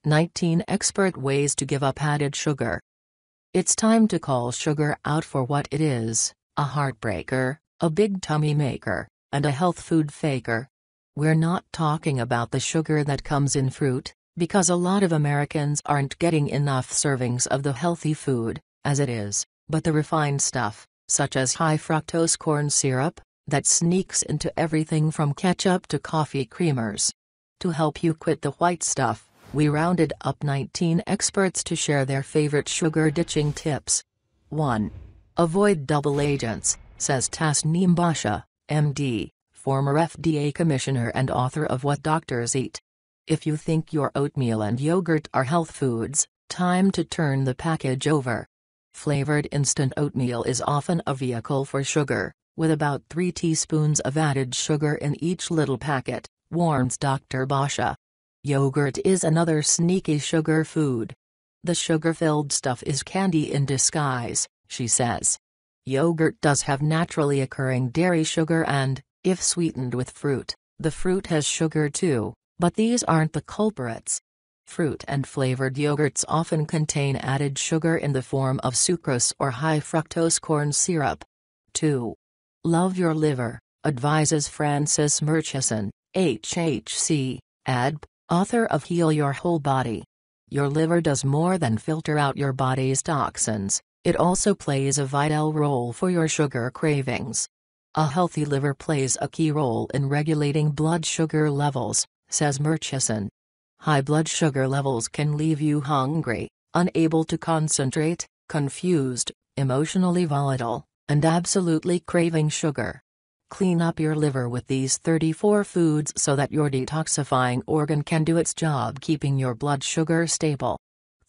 19 Expert Ways to Give Up Added Sugar. It's time to call sugar out for what it is: a heartbreaker, a big tummy maker, and a health food faker. We're not talking about the sugar that comes in fruit, because a lot of Americans aren't getting enough servings of the healthy food, as it is, but the refined stuff, such as high-fructose corn syrup, that sneaks into everything from ketchup to coffee creamers. To help you quit the white stuff, we rounded up 19 experts to share their favorite sugar-ditching tips. 1. Avoid double agents, says Tasneem Bhatia, MD, former FDA commissioner and author of What Doctors Eat. If you think your oatmeal and yogurt are health foods, time to turn the package over. Flavored instant oatmeal is often a vehicle for sugar, with about 3 teaspoons of added sugar in each little packet, warns Dr. Bhatia. Yogurt is another sneaky sugar food. The sugar-filled stuff is candy in disguise, she says. Yogurt does have naturally occurring dairy sugar and, if sweetened with fruit, the fruit has sugar too, but these aren't the culprits. Fruit and flavored yogurts often contain added sugar in the form of sucrose or high-fructose corn syrup. 2. Love your liver, advises Frances Murchison, HHC, ADP, author of Heal Your Whole Body. Your liver does more than filter out your body's toxins, it also plays a vital role for your sugar cravings. A healthy liver plays a key role in regulating blood sugar levels, says Murchison. High blood sugar levels can leave you hungry, unable to concentrate, confused, emotionally volatile, and absolutely craving sugar. Clean up your liver with these 34 foods so that your detoxifying organ can do its job keeping your blood sugar stable.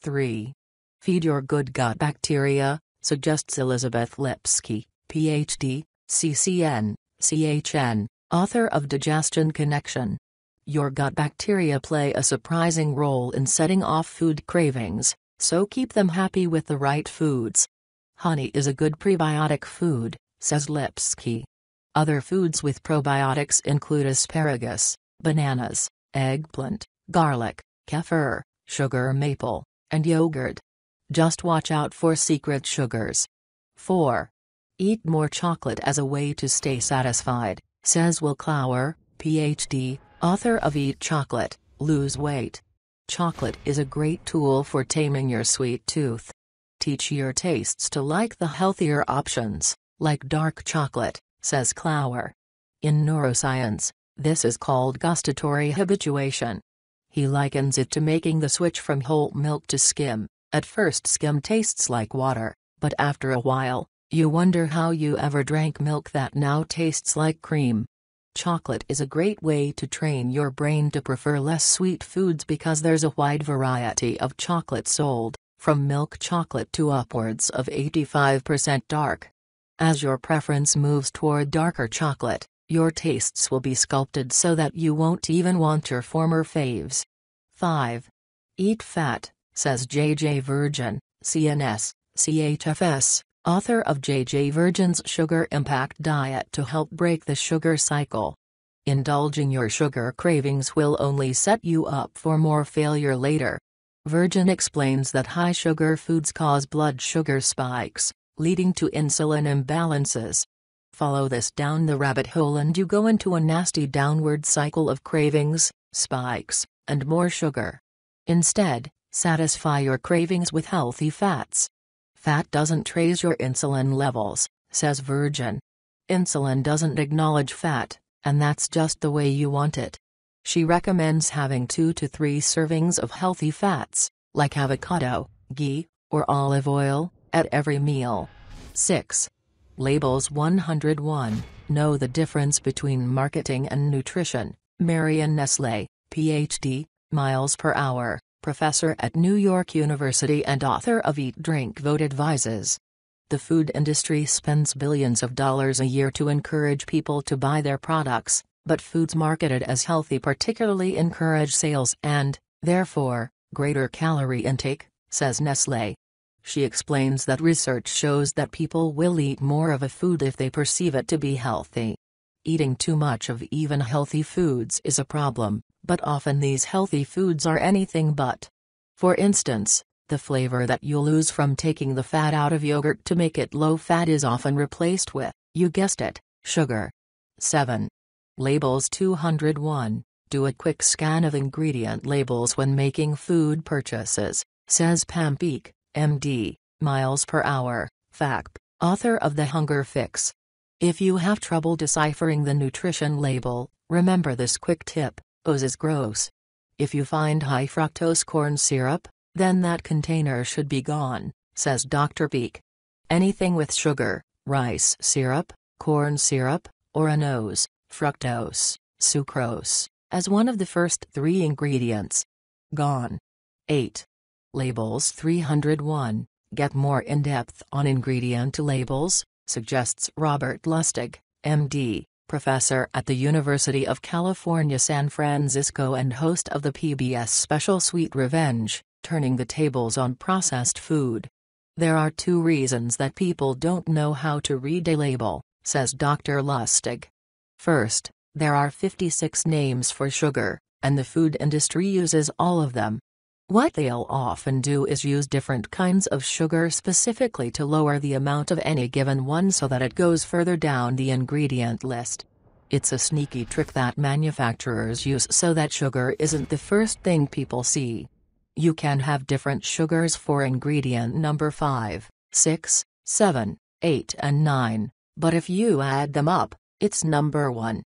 3. Feed your good gut bacteria, suggests Elizabeth Lipsky, Ph.D., CCN, CHN, author of Digestion Connection. Your gut bacteria play a surprising role in setting off food cravings, so keep them happy with the right foods. Honey is a good prebiotic food, says Lipsky. Other foods with probiotics include asparagus, bananas, eggplant, garlic, kefir, sugar maple, and yogurt. Just watch out for secret sugars. 4. Eat more chocolate as a way to stay satisfied, says Will Clower, Ph.D., author of Eat Chocolate, Lose Weight. Chocolate is a great tool for taming your sweet tooth. Teach your tastes to like the healthier options, like dark chocolate, says Clower. In neuroscience, this is called gustatory habituation. He likens it to making the switch from whole milk to skim. At first skim tastes like water, but after a while, you wonder how you ever drank milk that now tastes like cream. Chocolate is a great way to train your brain to prefer less sweet foods because there's a wide variety of chocolate sold, from milk chocolate to upwards of 85% dark. As your preference moves toward darker chocolate, your tastes will be sculpted so that you won't even want your former faves. 5. Eat fat, says J.J. Virgin, CNS, CHFS, author of J.J. Virgin's Sugar Impact Diet to help break the sugar cycle. Indulging your sugar cravings will only set you up for more failure later. Virgin explains that high sugar foods cause blood sugar spikes, leading to insulin imbalances. Follow this down the rabbit hole and you go into a nasty downward cycle of cravings, spikes, and more sugar. Instead, satisfy your cravings with healthy fats. Fat doesn't raise your insulin levels, says Virgin. Insulin doesn't acknowledge fat, and that's just the way you want it. She recommends having 2 to 3 servings of healthy fats, like avocado, ghee, or olive oil, at every meal. 6. Labels 101, Know the difference between marketing and nutrition. Marion Nestle, Ph.D., miles per hour, professor at New York University and author of Eat Drink Vote advises. The food industry spends billions of dollars a year to encourage people to buy their products, but foods marketed as healthy particularly encourage sales and, therefore, greater calorie intake, says Nestle. She explains that research shows that people will eat more of a food if they perceive it to be healthy. Eating too much of even healthy foods is a problem, but often these healthy foods are anything but. For instance, the flavor that you lose from taking the fat out of yogurt to make it low-fat is often replaced with, you guessed it, sugar. 7. Labels 201. Do a quick scan of ingredient labels when making food purchases, says Pam Peake, MD, miles per hour, fact, author of The Hunger Fix. If you have trouble deciphering the nutrition label, remember this quick tip: O's is gross. If you find high-fructose corn syrup, then that container should be gone, says Dr. Peake. Anything with sugar, rice syrup, corn syrup, or an O's, fructose, sucrose, as one of the first 3 ingredients. Gone. 8. Labels 301. Get more in-depth on ingredient labels, suggests Robert Lustig, MD, professor at the University of California, San Francisco and host of the PBS special Sweet Revenge, turning the tables on processed food. There are 2 reasons that people don't know how to read a label, says Dr. Lustig. First, there are 56 names for sugar, and the food industry uses all of them. What they'll often do is use different kinds of sugar specifically to lower the amount of any given one so that it goes further down the ingredient list. It's a sneaky trick that manufacturers use so that sugar isn't the first thing people see. You can have different sugars for ingredient number 5, 6, 7, 8 and 9, but if you add them up, it's number 1.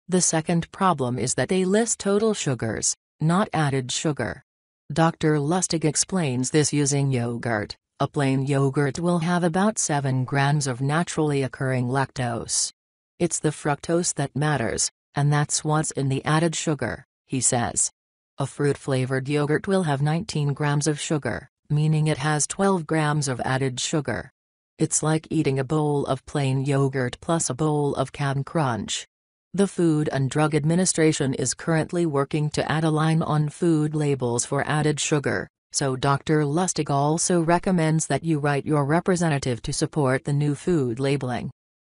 The second problem is that they list total sugars, not added sugar. Dr. Lustig explains this using yogurt. A plain yogurt will have about 7 grams of naturally occurring lactose. It's the fructose that matters, and that's what's in the added sugar, he says. A fruit-flavored yogurt will have 19 grams of sugar, meaning it has 12 grams of added sugar. It's like eating a bowl of plain yogurt plus a bowl of Cap'n Crunch. The Food and Drug Administration is currently working to add a line on food labels for added sugar, so Dr. Lustig also recommends that you write your representative to support the new food labeling.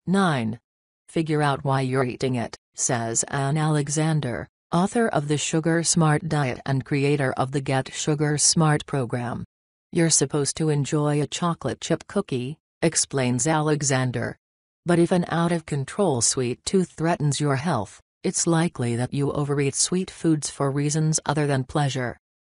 9. Figure out why you're eating it, says Ann Alexander, author of the Sugar Smart Diet and creator of the Get Sugar Smart program. You're supposed to enjoy a chocolate chip cookie, explains Alexander. But if an out-of-control sweet tooth threatens your health, it's likely that you overeat sweet foods for reasons other than pleasure.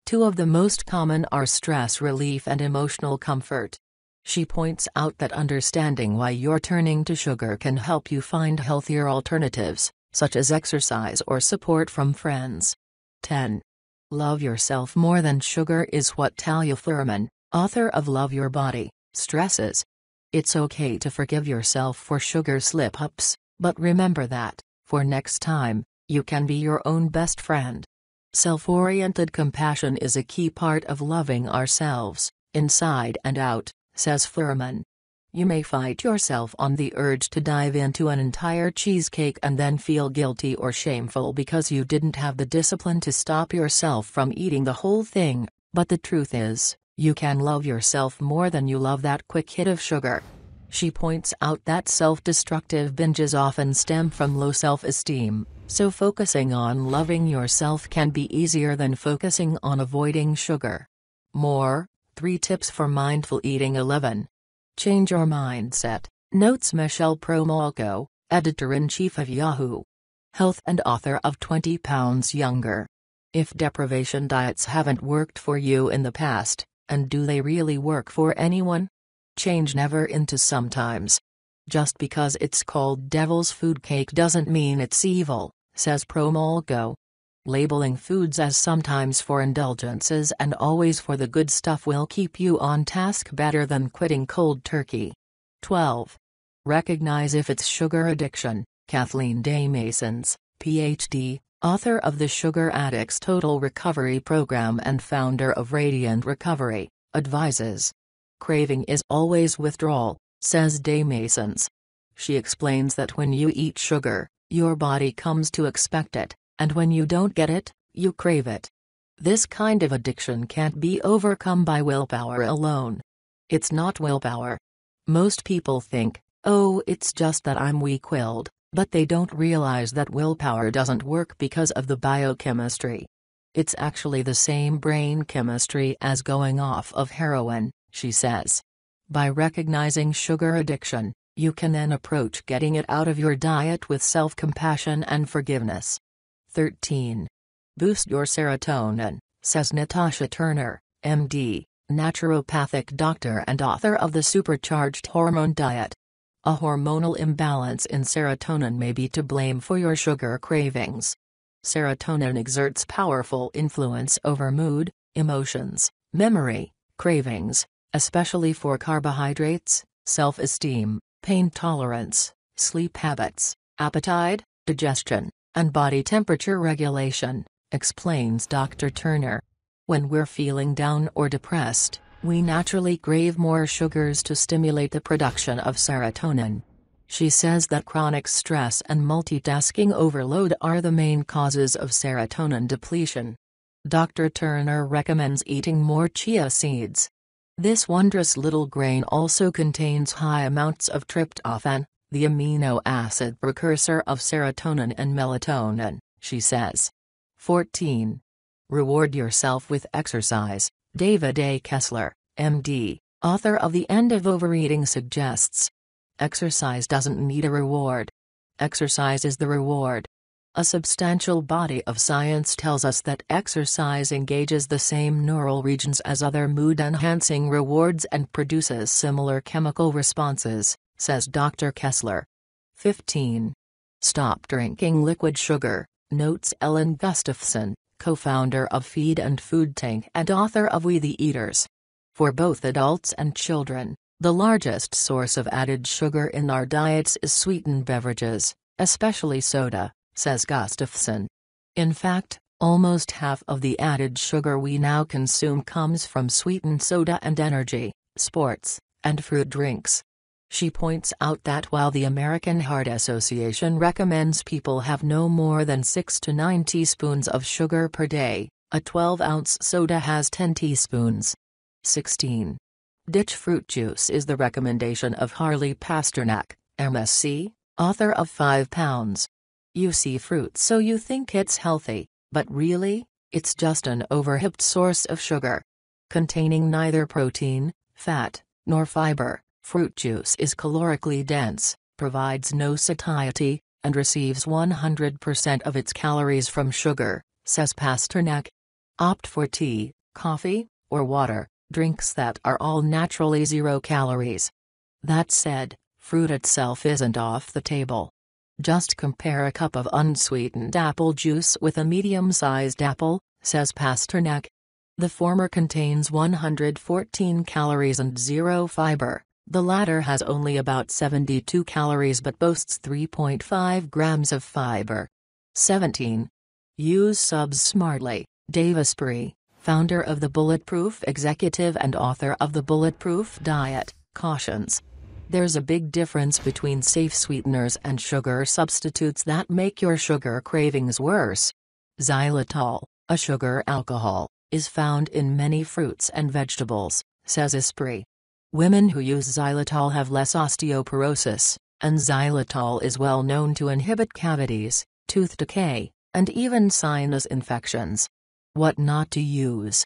2 of the most common are stress relief and emotional comfort. She points out that understanding why you're turning to sugar can help you find healthier alternatives, such as exercise or support from friends. 10. Love yourself more than sugar is what Talia Furman, author of Love Your Body, stresses. It's okay to forgive yourself for sugar slip-ups, but remember that, for next time, you can be your own best friend. Self-oriented compassion is a key part of loving ourselves, inside and out, says Furman. You may fight yourself on the urge to dive into an entire cheesecake and then feel guilty or shameful because you didn't have the discipline to stop yourself from eating the whole thing, but the truth is, you can love yourself more than you love that quick hit of sugar. She points out that self-destructive binges often stem from low self-esteem, so focusing on loving yourself can be easier than focusing on avoiding sugar. More, 3 tips for mindful eating. 11. Change your mindset, notes Michelle Promolko, editor-in-chief of Yahoo! Health and author of 20 Pounds Younger. If deprivation diets haven't worked for you in the past, and do they really work for anyone? Change never into sometimes. Just because it's called devil's food cake doesn't mean it's evil, says Promolko. Labeling foods as sometimes for indulgences and always for the good stuff will keep you on task better than quitting cold turkey. 12. Recognize if it's sugar addiction. Kathleen Day Masons, Ph.D., author of the Sugar Addicts Total Recovery Program and founder of Radiant Recovery, advises. Craving is always withdrawal, says Day Masons. She explains that when you eat sugar, your body comes to expect it, and when you don't get it, you crave it. This kind of addiction can't be overcome by willpower alone. It's not willpower. Most people think, oh, it's just that I'm weak-willed, but they don't realize that willpower doesn't work because of the biochemistry. It's actually the same brain chemistry as going off of heroin, she says. By recognizing sugar addiction, you can then approach getting it out of your diet with self-compassion and forgiveness. 13. Boost your serotonin, says Natasha Turner, MD, naturopathic doctor and author of The Supercharged Hormone Diet. A hormonal imbalance in serotonin may be to blame for your sugar cravings. Serotonin exerts powerful influence over mood, emotions, memory, cravings, especially for carbohydrates, self-esteem, pain tolerance, sleep habits, appetite, digestion, and body temperature regulation, explains Dr. Turner. When we're feeling down or depressed, we naturally crave more sugars to stimulate the production of serotonin. She says that chronic stress and multitasking overload are the main causes of serotonin depletion. Dr. Turner recommends eating more chia seeds. This wondrous little grain also contains high amounts of tryptophan, the amino acid precursor of serotonin and melatonin, she says. 14. Reward yourself with exercise, David A. Kessler, MD, author of The End of Overeating suggests. Exercise doesn't need a reward. Exercise is the reward. A substantial body of science tells us that exercise engages the same neural regions as other mood-enhancing rewards and produces similar chemical responses, says Dr. Kessler. 15. Stop drinking liquid sugar, notes Ellen Gustafson, co-founder of Feed and Food Tank and author of We the Eaters. For both adults and children, the largest source of added sugar in our diets is sweetened beverages, especially soda, says Gustafson. In fact, almost half of the added sugar we now consume comes from sweetened soda and energy, sports, and fruit drinks. She points out that while the American Heart Association recommends people have no more than 6 to 9 teaspoons of sugar per day, a 12-ounce soda has 10 teaspoons. 16. Ditch fruit juice is the recommendation of Harley Pasternak, MSc, author of 5 pounds. You see fruit so you think it's healthy, but really, it's just an overhyped source of sugar. Containing neither protein, fat, nor fiber, fruit juice is calorically dense, provides no satiety, and receives 100% of its calories from sugar, says Pasternak. Opt for tea, coffee, or water, drinks that are all naturally 0 calories. That said, fruit itself isn't off the table. Just compare a cup of unsweetened apple juice with a medium-sized apple, says Pasternak. The former contains 114 calories and 0 fiber, the latter has only about 72 calories but boasts 3.5 grams of fiber. 17. Use subs smartly, Dave Asprey, founder of the Bulletproof Executive and author of The Bulletproof Diet, cautions. There's a big difference between safe sweeteners and sugar substitutes that make your sugar cravings worse. Xylitol, a sugar alcohol, is found in many fruits and vegetables, says Asprey. Women who use xylitol have less osteoporosis, and xylitol is well known to inhibit cavities, tooth decay, and even sinus infections. What not to use?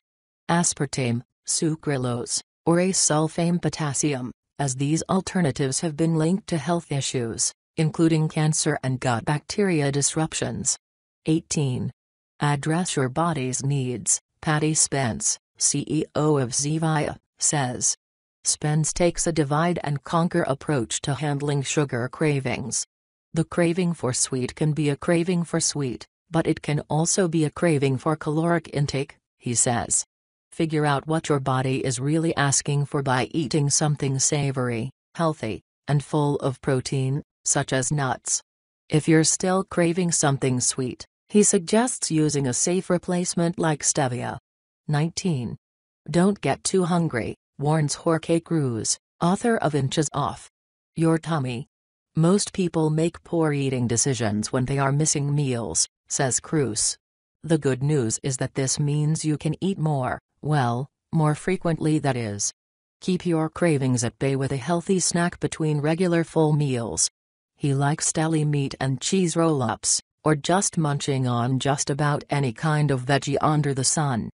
Aspartame, sucralose, or acesulfame potassium, as these alternatives have been linked to health issues, including cancer and gut bacteria disruptions. 18. Address your body's needs, Patty Spence, CEO of Zevia, says. Spence takes a divide-and-conquer approach to handling sugar cravings. The craving for sweet can be a craving for sweet, but it can also be a craving for caloric intake, he says. Figure out what your body is really asking for by eating something savory, healthy, and full of protein, such as nuts. If you're still craving something sweet, he suggests using a safe replacement like stevia. 19. Don't get too hungry, warns Jorge Cruz, author of Inches Off Your Tummy. Most people make poor eating decisions when they are missing meals, says Cruz. The good news is that this means you can eat more, well, more frequently that is. Keep your cravings at bay with a healthy snack between regular full meals. He likes deli meat and cheese roll-ups, or just munching on just about any kind of veggie under the sun.